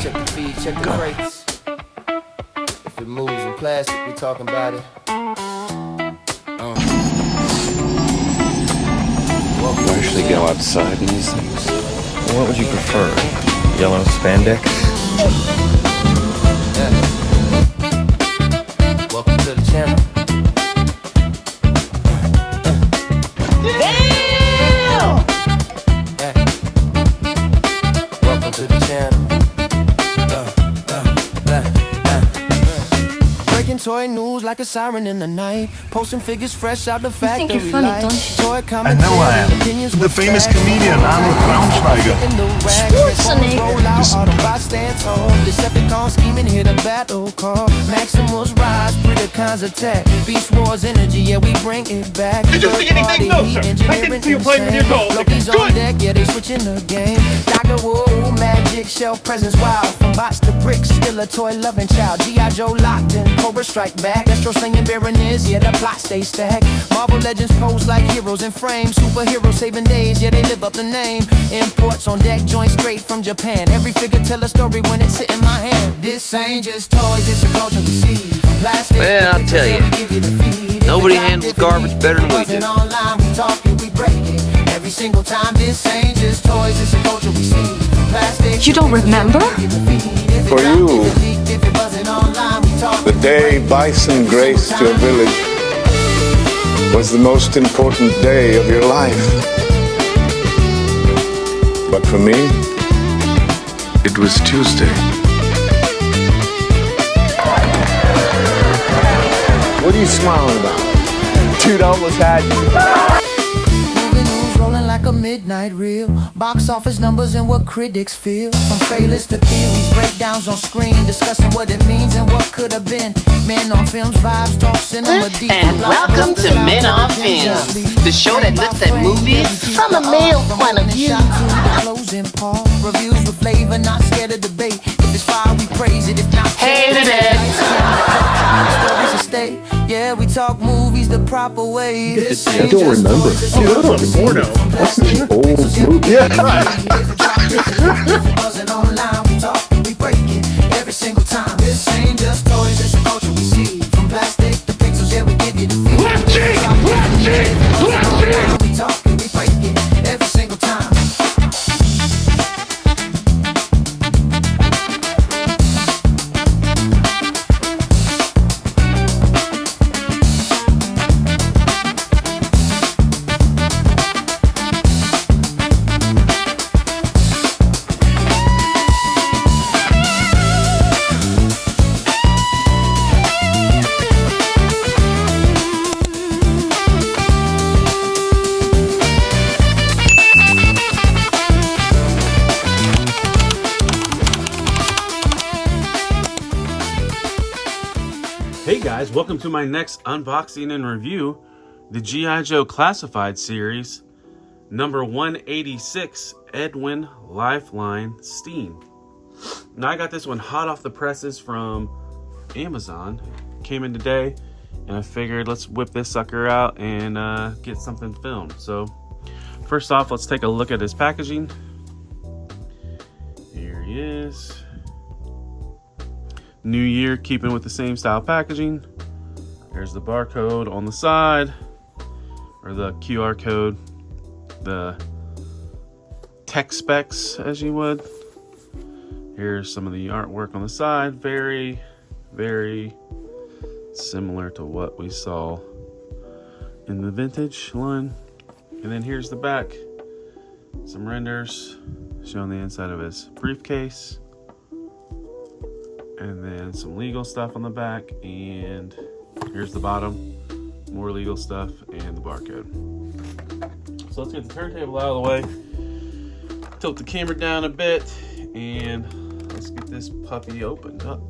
check the feed, check the brakes. If it moves in plastic, we talking about it. You actually go outside in these things? What would you prefer? Yellow spandex? Yeah. Welcome to the channel. Damn! Yeah. Welcome to the channel. Breaking toy news like a siren in the night. Posting figures fresh out the factory. think you're funny, don't you? Toy I know I am. The famous comedian Arnold Braunschweiger. Decepticons scheming, hit a battle call. Maximus rise, Predacons attack. Beast Wars energy, yeah, we bring it back. Did you see anything? No, sir. I didn't see you playing with your dolls. Loki's on deck, yeah, they switching the game. Dr. Wu, magic, shell presence wild. From bots to bricks, still a toy loving child. G.I. Joe locked in, Cobra strike back. Destro slinging Baroness, yeah, the plot stays stacked. Marvel legends pose like heroes in frames. Superheroes saving days, yeah, they live up the name. Imports on deck, joints straight from Japan. Every figure tell a story when it's hit in my hand. This ain't just toys, it's a culture we see. Plastic, well, I'll tell you, nobody handles garbage better than we do. Online, we talk it, we break it. Every single time, this ain't just toys, it's a culture we see. Plastic, You don't remember? For you, the day bison graced your village was the most important day of your life. But for me, it was Tuesday. What are you smiling about? Dude, I almost had you. Moving news rolling like a midnight reel. Box office numbers and what critics feel. From failures to kills, breakdowns on screen, discussing what it means and what could have been. Men on Films, vibes, talk cinema deep. And welcome to Men on Films, the show that looks at movies from a male point of view. Closing part, reviews with flavor, not scared of debate. If it's fire, we praise it. If not, Hated it. Stories to stay. Yeah, we talk movies the proper way. This I don't remember. Dude, that was like a porno. That's such an old movie. Yeah. Buzzing online, we talk, we break it every single time. This ain't just toys, it's a culture we see. From plastic to pixels, yeah, we give you the feel. We talk, we break it every single time. Hey guys, welcome to my next unboxing and review, the G.I. Joe Classified series, number 186, Edwin, Lifeline, Steen. Now I got this one hot off the presses from Amazon. Came in today, and I figured let's whip this sucker out and get something filmed. So first off, let's take a look at his packaging. Here he is. New year, keeping with the same style packaging. There's the barcode on the side, or the QR code, the tech specs, as you would. Here's some of the artwork on the side. Very, very similar to what we saw in the vintage line. And then here's the back. Some renders showing the inside of his briefcase. And then some legal stuff on the back, and here's the bottom, more legal stuff, and the barcode. So let's get the turntable out of the way, tilt the camera down a bit, and let's get this puppy opened up.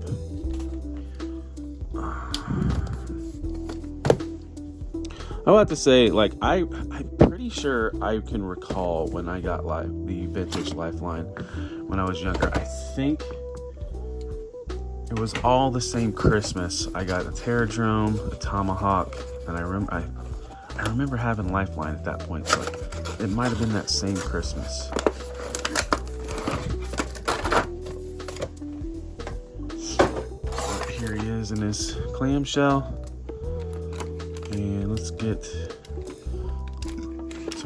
I have to say, like, I'm pretty sure I can recall when I got the vintage Lifeline when I was younger. I think it was all the same Christmas. I got a Terradrome, a Tomahawk, and I remember having Lifeline at that point, so it might have been that same Christmas. is in his clamshell. And let's get some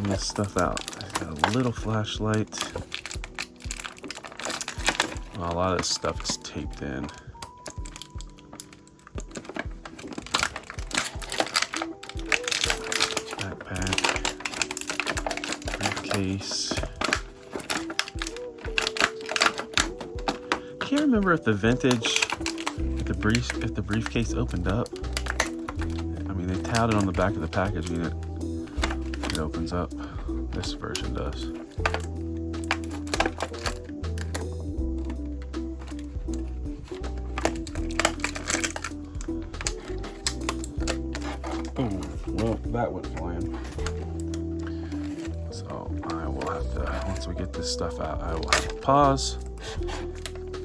of this stuff out. I've got a little flashlight. Well, a lot of this stuff is taped in. Backpack. Briefcase. I can't remember if the vintage, if the briefcase opened up. I mean, they touted on the back of the packaging it opens up. This version does. Oh, well, that went flying. So I will have to, once we get this stuff out, I will have to pause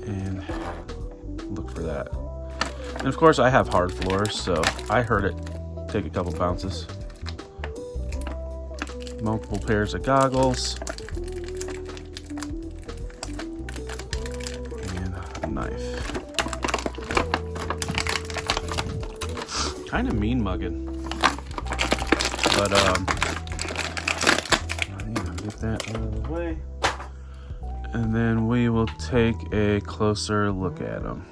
and look for that. And of course I have hard floors, so I heard it take a couple bounces. Multiple pairs of goggles. And a knife. Kind of mean mugging. But get that out of the way. And then we will take a closer look at them.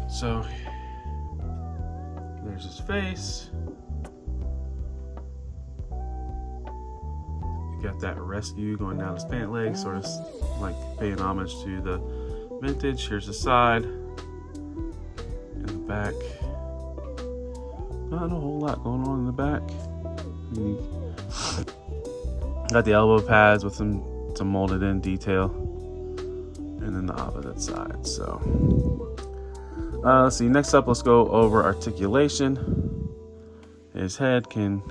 So there's his face. You got that rescue going down his pant leg, sort of like paying homage to the vintage. Here's the side and the back. Not a whole lot going on in the back. Got the elbow pads with some molded in detail, and then the opposite side. So let's see, next up, let's go over articulation. His head can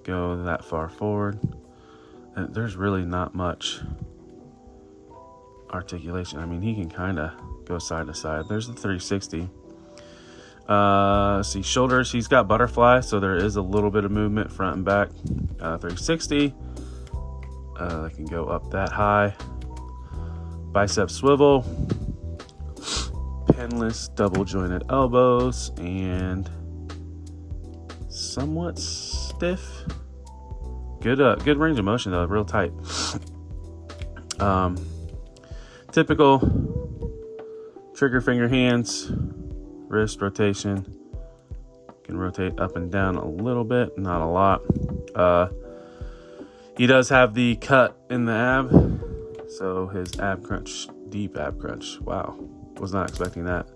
go that far forward, and there's really not much articulation. I mean, he can kind of go side to side. There's the 360. See, shoulders, he's got butterfly, so there is a little bit of movement front and back. 360, they can go up that high. Bicep swivel, pinless double jointed elbows, and somewhat stiff. Good range of motion though, real tight. Typical trigger finger hands. Wrist rotation, can rotate up and down a little bit, not a lot. He does have the cut in the ab, so his ab crunch, deep ab crunch. Wow, was not expecting that.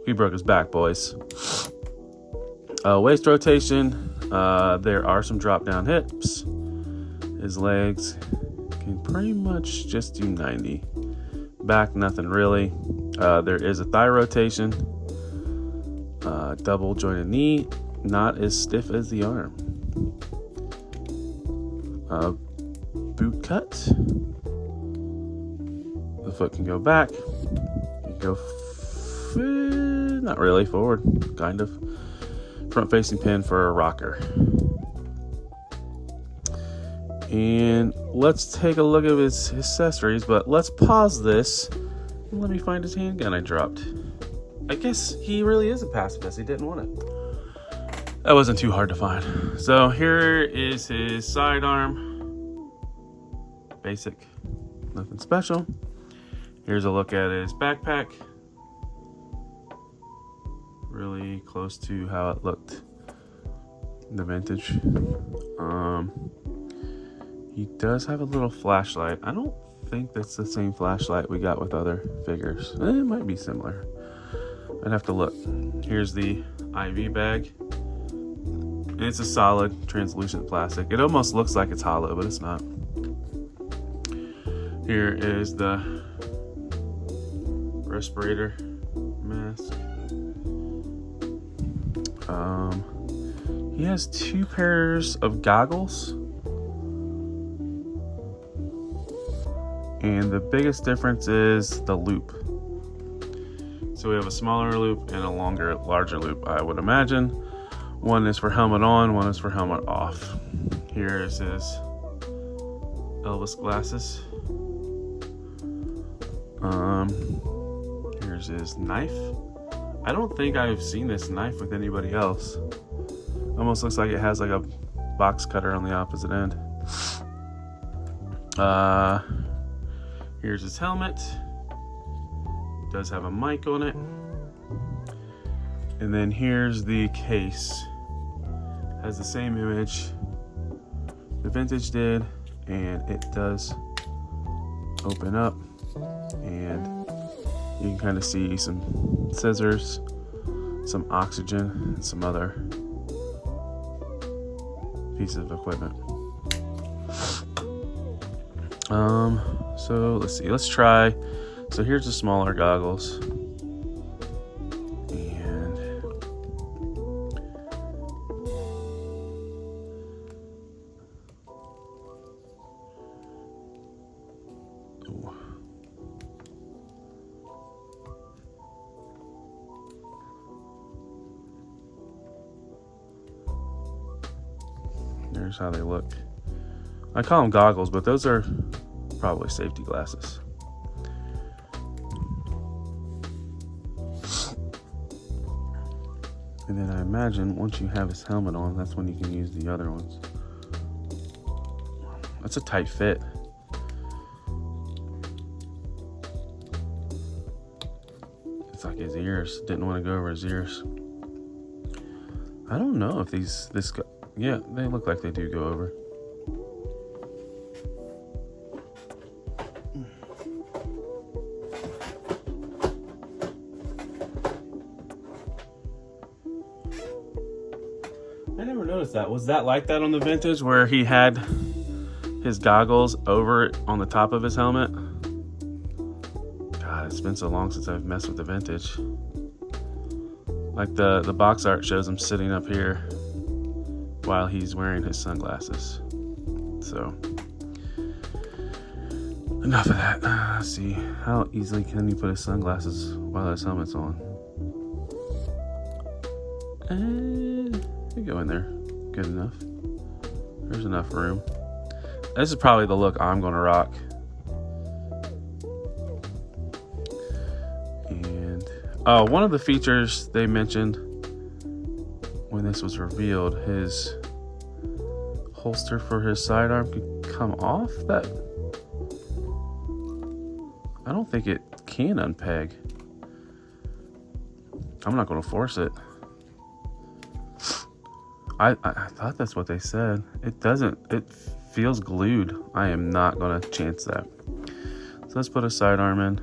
He broke his back, boys. Waist rotation, there are some drop down hips. His legs can pretty much just do 90. Back, nothing really. There is a thigh rotation. Double jointed knee, not as stiff as the arm. Boot cut. The foot can go back. You go not really forward, kind of. Front facing pin for a rocker. And let's take a look at his accessories, but let's pause this and let me find his handgun I dropped. I guess he really is a pacifist. He didn't want it. That wasn't too hard to find. So here is his sidearm. Basic, nothing special. Here's a look at his backpack. Really close to how it looked in the vintage. He does have a little flashlight. I don't think that's the same flashlight we got with other figures. It might be similar. I'd have to look. Here's the IV bag. And it's a solid translucent plastic. It almost looks like it's hollow, but it's not. Here is the respirator mask. He has 2 pairs of goggles. And the biggest difference is the loop. So we have a smaller loop and a larger loop, I would imagine. One is for helmet on, one is for helmet off. Here is his Elvis glasses. Here's Here's his knife. I don't think I've seen this knife with anybody else. Almost looks like it has like a box cutter on the opposite end. Here's his helmet. Does have a mic on it. And then here's the case. Has the same image the vintage did, and it does open up, and you can kind of see some scissors, some oxygen, and some other pieces of equipment. So let's see, let's try. So here's the smaller goggles. And ooh. There's how they look. I call them goggles, but those are probably safety glasses. And then I imagine once you have his helmet on, that's when you can use the other ones. That's a tight fit. It's like his ears. Didn't want to go over his ears. I don't know if yeah, they look like they do go over. I never noticed that. Was that like that on the vintage where he had his goggles over on the top of his helmet? God, it's been so long since I've messed with the vintage. Like the box art shows him sitting up here while he's wearing his sunglasses. So, enough of that. Let's see, how easily can you put his sunglasses while his helmet's on? Go in there. Good enough. There's enough room. This is probably the look I'm gonna rock. And one of the features they mentioned when this was revealed, his holster for his sidearm could come off. That I don't think it can unpeg. I'm not gonna force it. I thought that's what they said. It doesn't. It feels glued. I am not going to chance that. So let's put a sidearm in.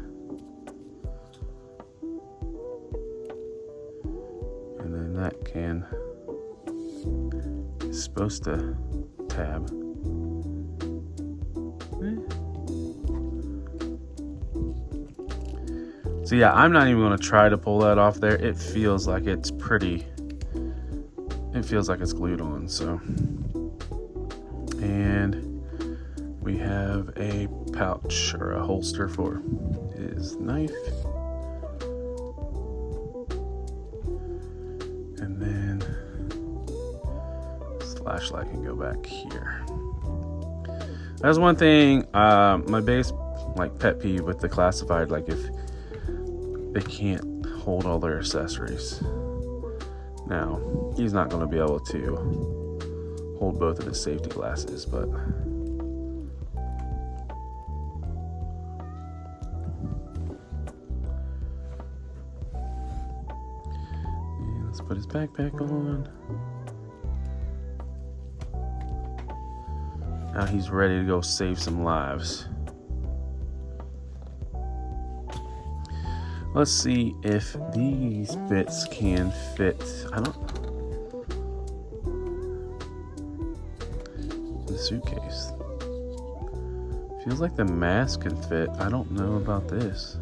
And then that can is supposed to tab. So yeah, I'm not even going to try to pull that off there. It feels like it's pretty... It feels like it's glued on, so. And we have a pouch or a holster for his knife. And then this flashlight can go back here. That's one thing, my biggest pet peeve with the classified, like if they can't hold all their accessories. Now, he's not going to be able to hold both of his safety glasses, but and let's put his backpack on. Now he's ready to go save some lives. Let's see if these bits can fit. The suitcase. Feels like the mask can fit. I don't know about this.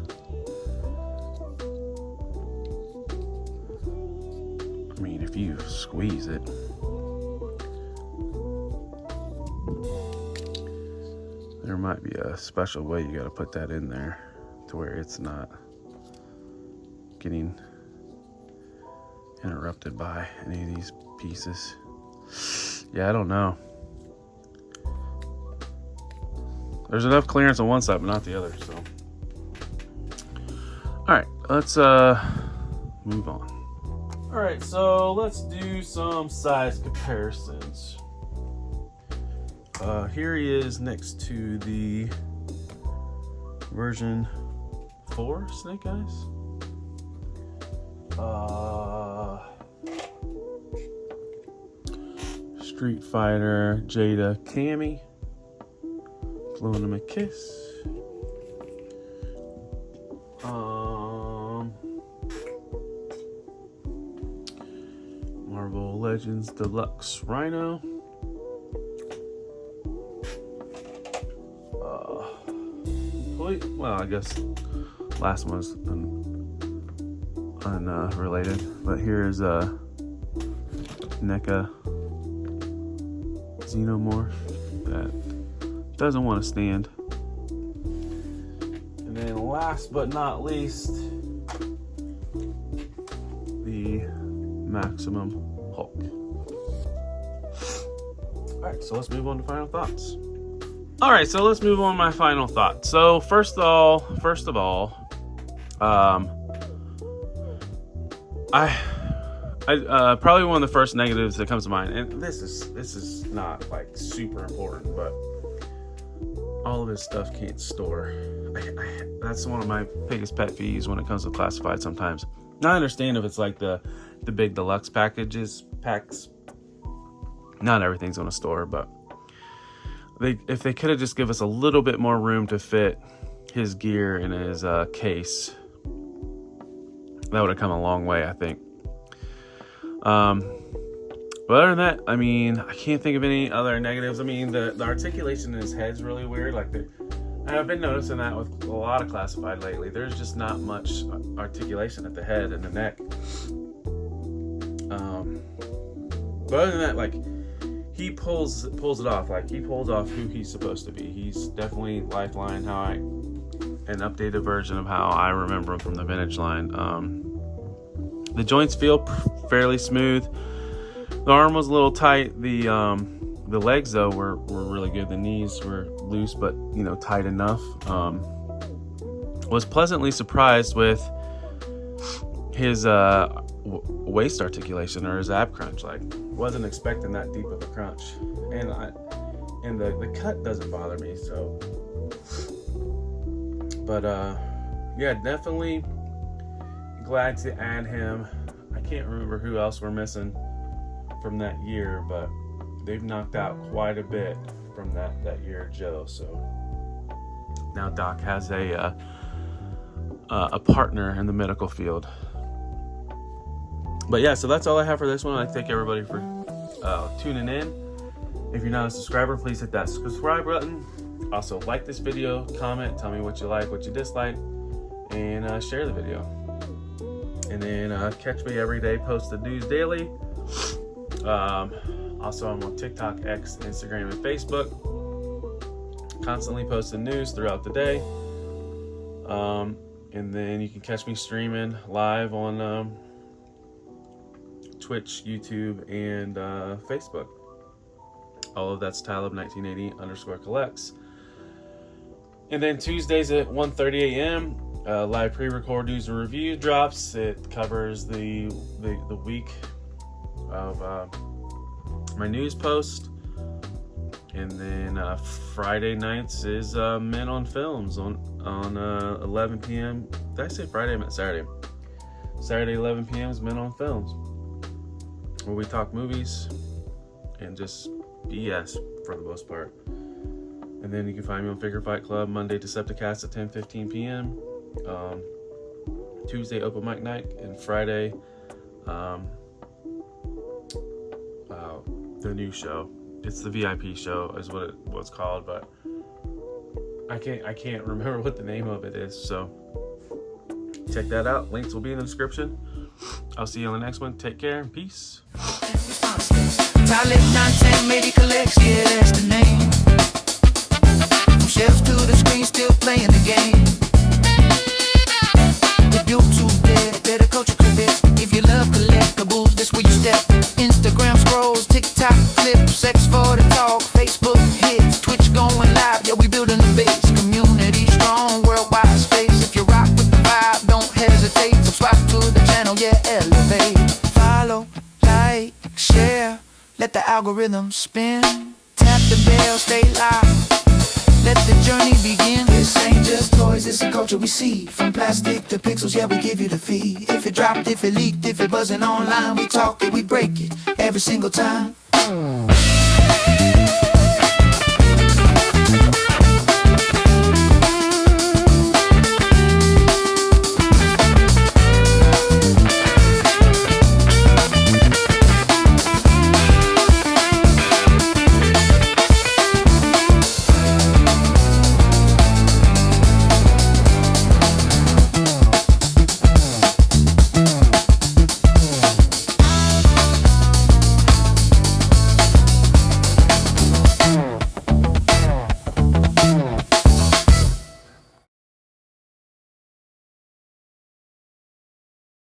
I mean, if you squeeze it. There might be a special way you gotta put that in there to where it's not getting interrupted by any of these pieces. Yeah, I don't know. There's enough clearance on one side, but not the other, so. Alright, let's move on. Alright, so let's do some size comparisons. Here he is next to the version 4 Snake Eyes. Street Fighter Jada Cammy. Blowing him a kiss. Marvel Legends Deluxe Rhino. Well, I guess last one was unrelated, but here's NECA Xenomorph that doesn't want to stand. And then last but not least, the Maximum Hulk. Alright, so let's move on to final thoughts. Alright, so let's move on to my final thoughts. So first of all, I probably one of the first negatives that comes to mind, and this is not like super important, but all of his stuff can't store. That's one of my biggest pet peeves when it comes to classified sometimes. Now I understand if it's like the big deluxe packs, not everything's on a store, but if they could have just give us a little bit more room to fit his gear in his case, that would have come a long way, I think. But other than that, I mean, I can't think of any other negatives. I mean, the articulation in his head's really weird. And I've been noticing that with a lot of classified lately. There's just not much articulation at the head and the neck. But other than that, like, he pulls it off. Like, he pulls off who he's supposed to be. He's definitely Lifeline, an updated version of how I remember him from the vintage line. The joints feel fairly smooth. The arm was a little tight. The legs though were really good. The knees were loose, but tight enough. Was pleasantly surprised with his waist articulation or his ab crunch. Like, wasn't expecting that deep of a crunch, and the cut doesn't bother me. So, but yeah, definitely glad to add him. I can't remember who else we're missing from that year, but they've knocked out quite a bit from that year, Joe. So now Doc has a partner in the medical field. But yeah, so that's all I have for this one. I thank everybody for tuning in. If you're not a subscriber, please hit that subscribe button. Also, like this video, comment, tell me what you like, what you dislike, and share the video. And then catch me every day, post the news daily. Also, I'm on TikTok, X, Instagram, and Facebook. Constantly posting news throughout the day. And then you can catch me streaming live on Twitch, YouTube, and Facebook. All of that's Talib1980_collects. And then Tuesdays at 1:30 a.m. Live pre-record news and review drops. It covers the week of my news post. And then Friday nights is Men on Films on 11 p.m. Did I say Friday? I meant Saturday. Saturday 11 p.m. is Men on Films, where we talk movies and just BS for the most part. And then you can find me on Figure Fight Club Monday Decepticons at 10:15 p.m. Tuesday open mic night, and Friday the new show. It's the VIP show is what it's called, but I can't remember what the name of it is. So check that out. Links will be in the description. I'll see you on the next one. Take care and peace. Talib 910 collects, yeah, that's the name. From shelves to the screen, still playing the game. The YouTube dead, better culture credits. If you love collectibles, this where you step. Instagram scrolls, TikTok clips, sex for the talk, Facebook hits, Twitch going live, yeah, we building a base. Community strong, worldwide space. If you rock with the vibe, don't hesitate. let the algorithm spin. Tap the bell, stay live. Let the journey begin. This ain't just toys, it's a culture we see. From plastic to pixels, yeah, we give you the feed. If it dropped, if it leaked, if it buzzing online, we talk it, we break it every single time.